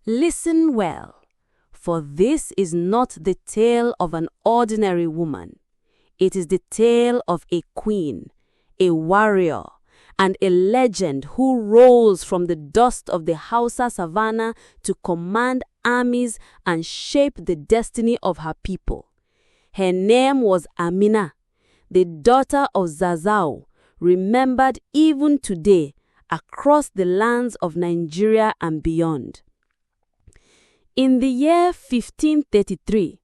Listen well, for this is not the tale of an ordinary woman. It is the tale of a queen, a warrior, and a legend who rose from the dust of the Hausa savannah to command armies and shape the destiny of her people. Her name was Amina, the daughter of Zazzau, remembered even today across the lands of Nigeria and beyond. In the year 1533,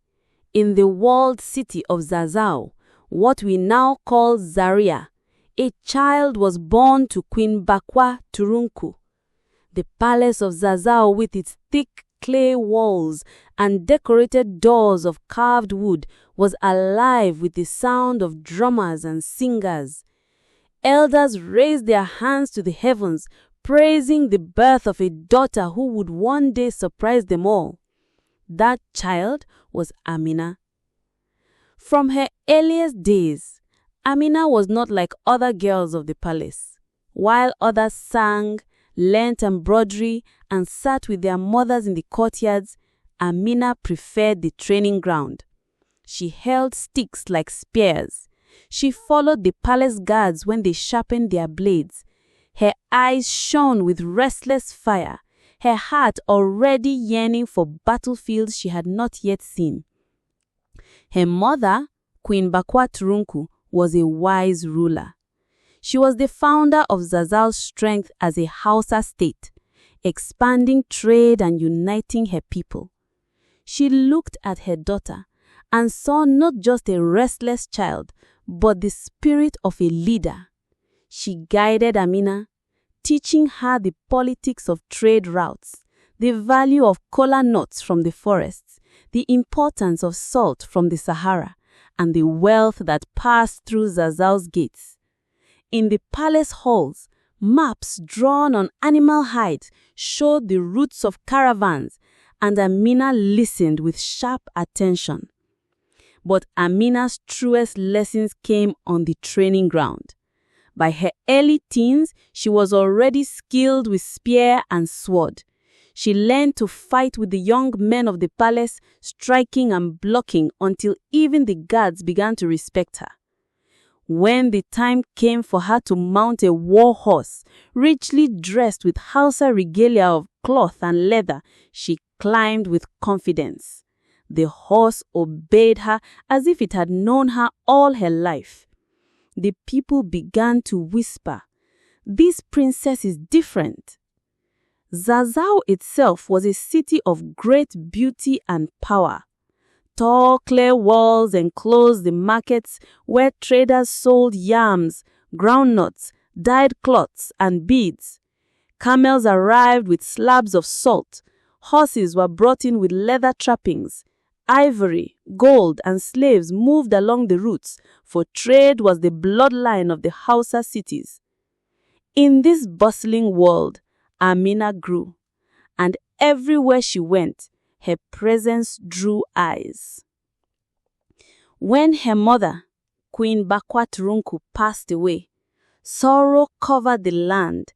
in the walled city of Zazzau, what we now call Zaria, a child was born to Queen Bakwa Turunku. The palace of Zazzau, with its thick clay walls and decorated doors of carved wood, was alive with the sound of drummers and singers. Elders raised their hands to the heavens, praising the birth of a daughter who would one day surprise them all. That child was Amina. From her earliest days, Amina was not like other girls of the palace. While others sang, learnt embroidery, and sat with their mothers in the courtyards, Amina preferred the training ground. She held sticks like spears. She followed the palace guards when they sharpened their blades. Her eyes shone with restless fire, her heart already yearning for battlefields she had not yet seen. Her mother, Queen Bakwa Turunku, was a wise ruler. She was the founder of Zazzau's strength as a Hausa state, expanding trade and uniting her people. She looked at her daughter and saw not just a restless child, but the spirit of a leader. She guided Amina, teaching her the politics of trade routes, the value of kola nuts from the forests, the importance of salt from the Sahara, and the wealth that passed through Zazzau's gates. In the palace halls, maps drawn on animal hides showed the routes of caravans, and Amina listened with sharp attention. But Amina's truest lessons came on the training ground. By her early teens, she was already skilled with spear and sword. She learned to fight with the young men of the palace, striking and blocking until even the guards began to respect her. When the time came for her to mount a war horse, richly dressed with Hausa regalia of cloth and leather, she climbed with confidence. The horse obeyed her as if it had known her all her life. The people began to whisper, "This princess is different." Zazzau itself was a city of great beauty and power. Tall clay walls enclosed the markets where traders sold yams, groundnuts, dyed cloths, and beads. Camels arrived with slabs of salt. Horses were brought in with leather trappings. Ivory, gold, and slaves moved along the routes, for trade was the bloodline of the Hausa cities. In this bustling world, Amina grew, and everywhere she went, her presence drew eyes. When her mother, Queen Bakwa Turunku, passed away, sorrow covered the land.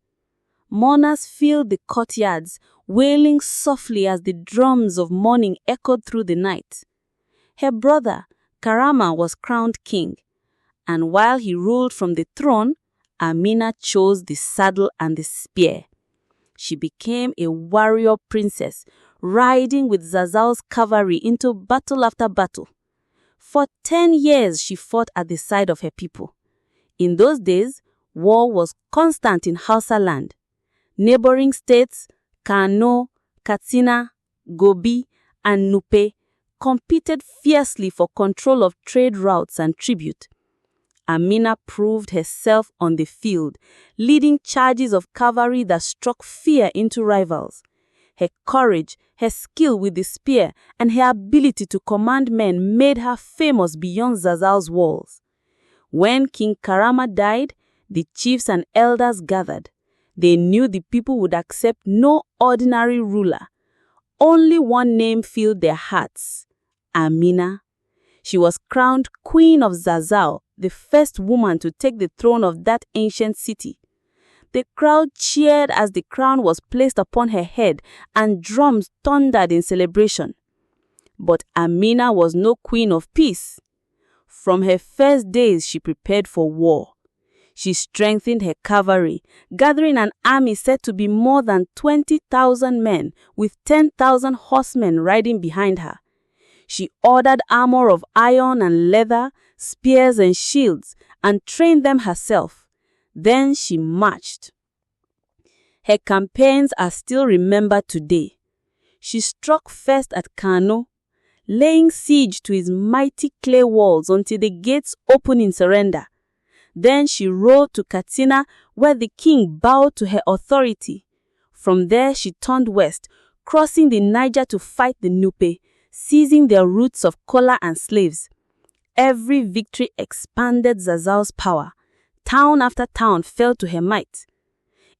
Mourners filled the courtyards, wailing softly as the drums of mourning echoed through the night. Her brother, Karama, was crowned king, and while he ruled from the throne, Amina chose the saddle and the spear. She became a warrior princess, riding with Zazzau's cavalry into battle after battle. For 10 years she fought at the side of her people. In those days, war was constant in Hausa land. Neighboring states, Kano, Katsina, Gobi, and Nupe, competed fiercely for control of trade routes and tribute. Amina proved herself on the field, leading charges of cavalry that struck fear into rivals. Her courage, her skill with the spear, and her ability to command men made her famous beyond Zazzau's walls. When King Karama died, the chiefs and elders gathered. They knew the people would accept no ordinary ruler. Only one name filled their hearts: Amina. She was crowned Queen of Zazzau, the first woman to take the throne of that ancient city. The crowd cheered as the crown was placed upon her head and drums thundered in celebration. But Amina was no queen of peace. From her first days, she prepared for war. She strengthened her cavalry, gathering an army said to be more than 20,000 men, with 10,000 horsemen riding behind her. She ordered armor of iron and leather, spears and shields, and trained them herself. Then she marched. Her campaigns are still remembered today. She struck first at Kano, laying siege to its mighty clay walls until the gates opened in surrender. Then she rode to Katsina, where the king bowed to her authority. From there she turned west, crossing the Niger to fight the Nupe, seizing their roots of kola and slaves. Every victory expanded Zazzau's power. Town after town fell to her might.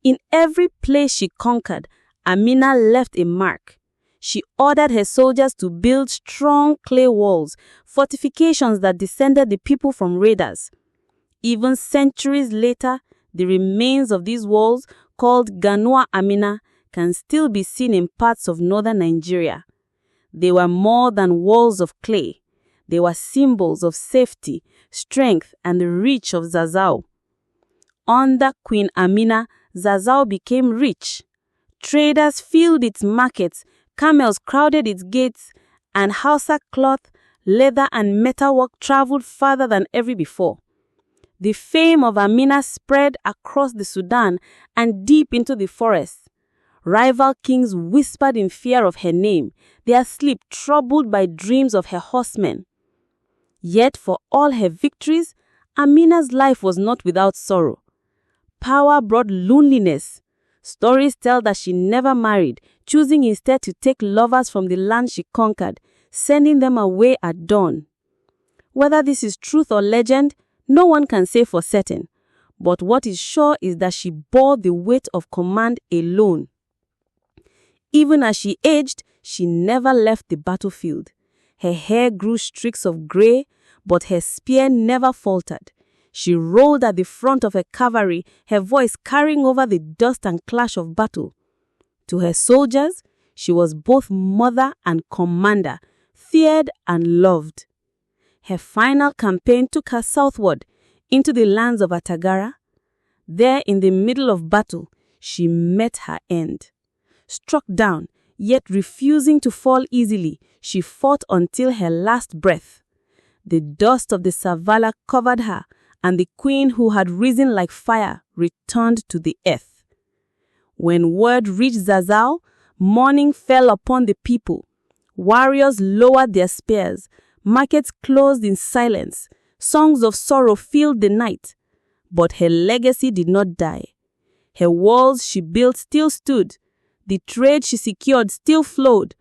In every place she conquered, Amina left a mark. She ordered her soldiers to build strong clay walls, fortifications that defended the people from raiders. Even centuries later, the remains of these walls, called Queen Amina, can still be seen in parts of northern Nigeria. They were more than walls of clay. They were symbols of safety, strength, and the reach of Zazzau. Under Queen Amina, Zazzau became rich. Traders filled its markets, camels crowded its gates, and Hausa cloth, leather, and metalwork traveled farther than ever before. The fame of Amina spread across the Sudan and deep into the forests. Rival kings whispered in fear of her name, their sleep troubled by dreams of her horsemen. Yet for all her victories, Amina's life was not without sorrow. Power brought loneliness. Stories tell that she never married, choosing instead to take lovers from the land she conquered, sending them away at dawn. Whether this is truth or legend, no one can say for certain. But what is sure is that she bore the weight of command alone. Even as she aged, she never left the battlefield. Her hair grew streaks of gray, but her spear never faltered. She rolled at the front of her cavalry, her voice carrying over the dust and clash of battle. To her soldiers, she was both mother and commander, feared and loved. Her final campaign took her southward, into the lands of Atagara. There, in the middle of battle, she met her end. Struck down, yet refusing to fall easily, she fought until her last breath. The dust of the savannah covered her, and the queen who had risen like fire returned to the earth. When word reached Zazzau, mourning fell upon the people. Warriors lowered their spears, markets closed in silence, songs of sorrow filled the night. But her legacy did not die. Her walls she built still stood, the trade she secured still flowed,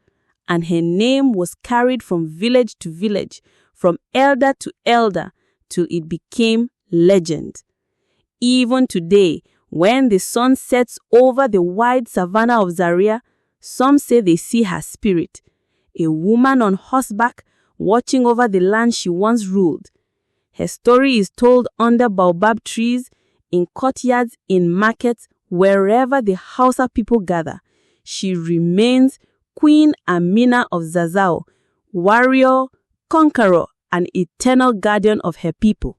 and her name was carried from village to village, from elder to elder, till it became legend. Even today, when the sun sets over the wide savanna of Zaria, some say they see her spirit, a woman on horseback watching over the land she once ruled. Her story is told under baobab trees, in courtyards, in markets, wherever the Hausa people gather. She remains Queen Amina of Zazzau, warrior, conqueror, and eternal guardian of her people.